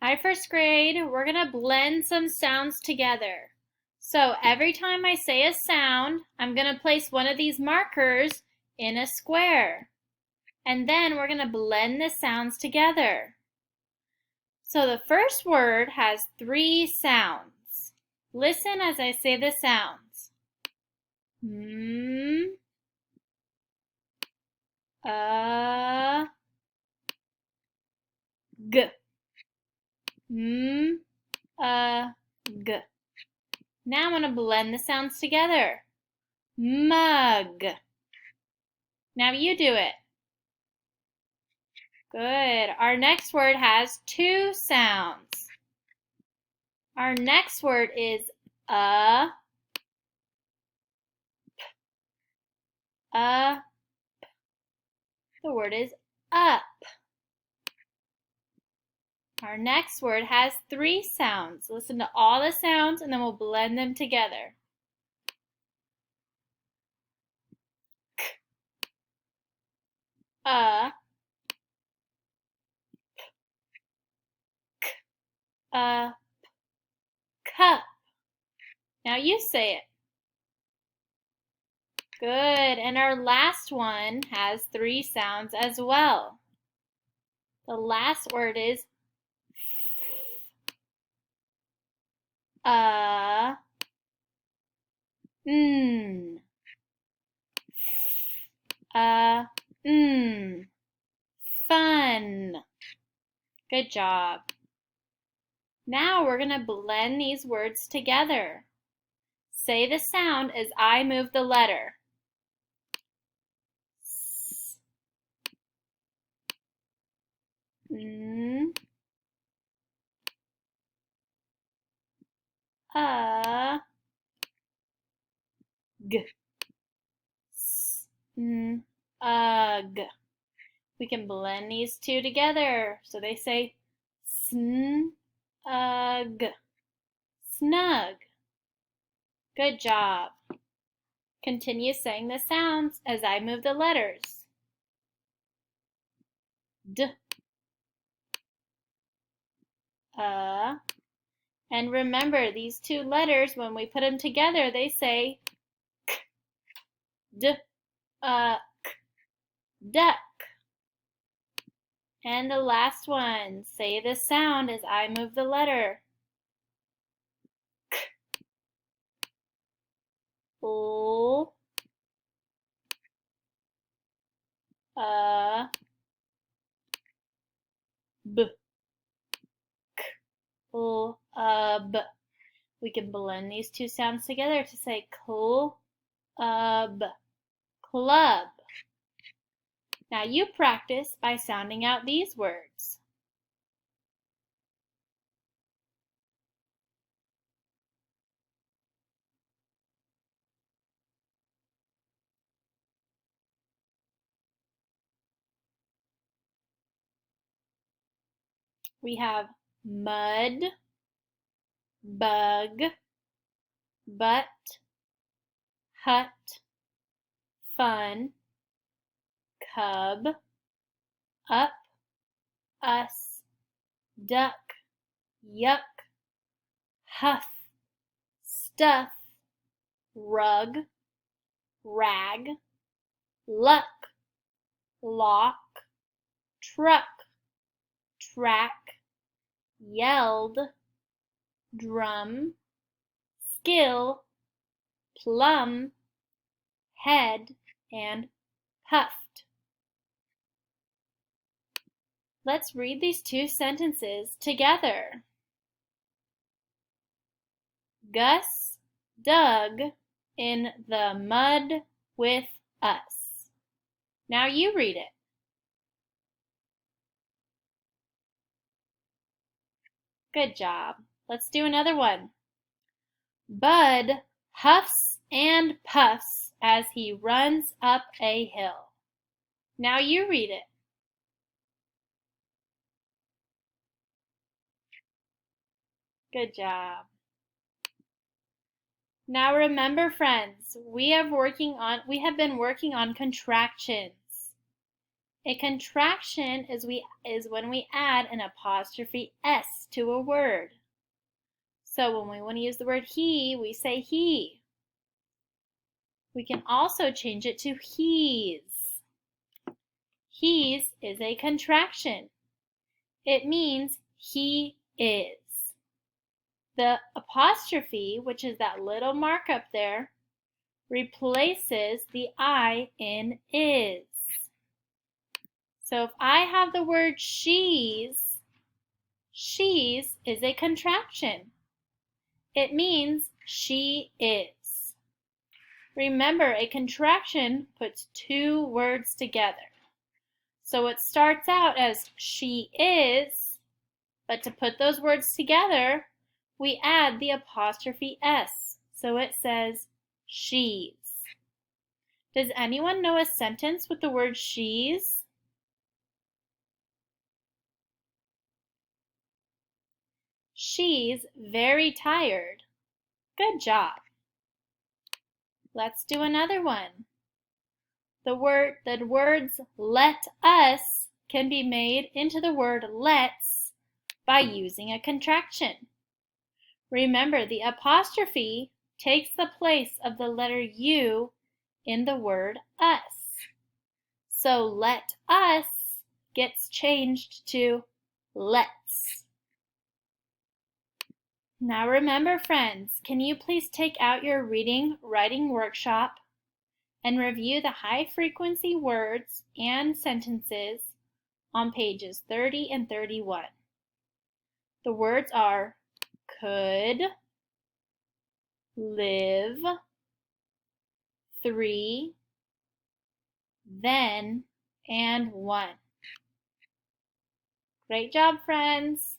Hi, first grade. We're going to blend some sounds together. So every time I say a sound, I'm going to place one of these markers in a square. And then we're going to blend the sounds together. So the first word has 3 sounds. Listen as I say the sounds. M, g. M, g. Now I'm going to blend the sounds together. Mug. Now you do it. Good. Our next word has 2 sounds. Our next word is a. The word is up. Our next word has 3 sounds. Listen to all the sounds and then we'll blend them together. K, cup. Now you say it. Good. And our last one has 3 sounds as well. The last word is n. Fun. Good job. Now we're going to blend these words together. Say the sound as I move the letter. S, n, g. S, n, ug. We can blend these two together. So they say sn, ug. Snug. Good job. Continue saying the sounds as I move the letters. D, and remember these 2 letters, when we put them together, they say k, d, k, duck. And the last one, say the sound as I move the letter. K, l, b, k, l, b. We can blend these 2 sounds together to say club. Club. Now you practice by sounding out these words. We have mud, bug, butt, hut, fun, cub, up, us, duck, yuck, huff, stuff, rug, rag, luck, lock, truck, track, yelled, drum, skill, plum, head, and puffed. Let's read these 2 sentences together. Gus dug in the mud with us. Now you read it. Good job. Let's do another one. Bud huffs and puffs as he runs up a hill. Now you read it. Good job. Now remember, friends, we have been working on contractions. A contraction is when we add an apostrophe S to a word. So when we want to use the word he, we say he. We can also change it to he's. He's is a contraction. It means he is. The apostrophe, which is that little mark up there, replaces the I in is. So if I have the word she's is a contraction. It means she is. Remember, a contraction puts two words together. So it starts out as she is, but to put those words together, we add the apostrophe S. So it says she's. Does anyone know a sentence with the word she's? She's very tired. Good job. Let's do another one. The words let us can be made into the word let's by using a contraction. Remember, the apostrophe takes the place of the letter U in the word us. So let us gets changed to let's. Now remember, friends, can you please take out your reading writing workshop and review the high-frequency words and sentences on pages 30 and 31. The words are could, live, three, then, and one. Great job, friends!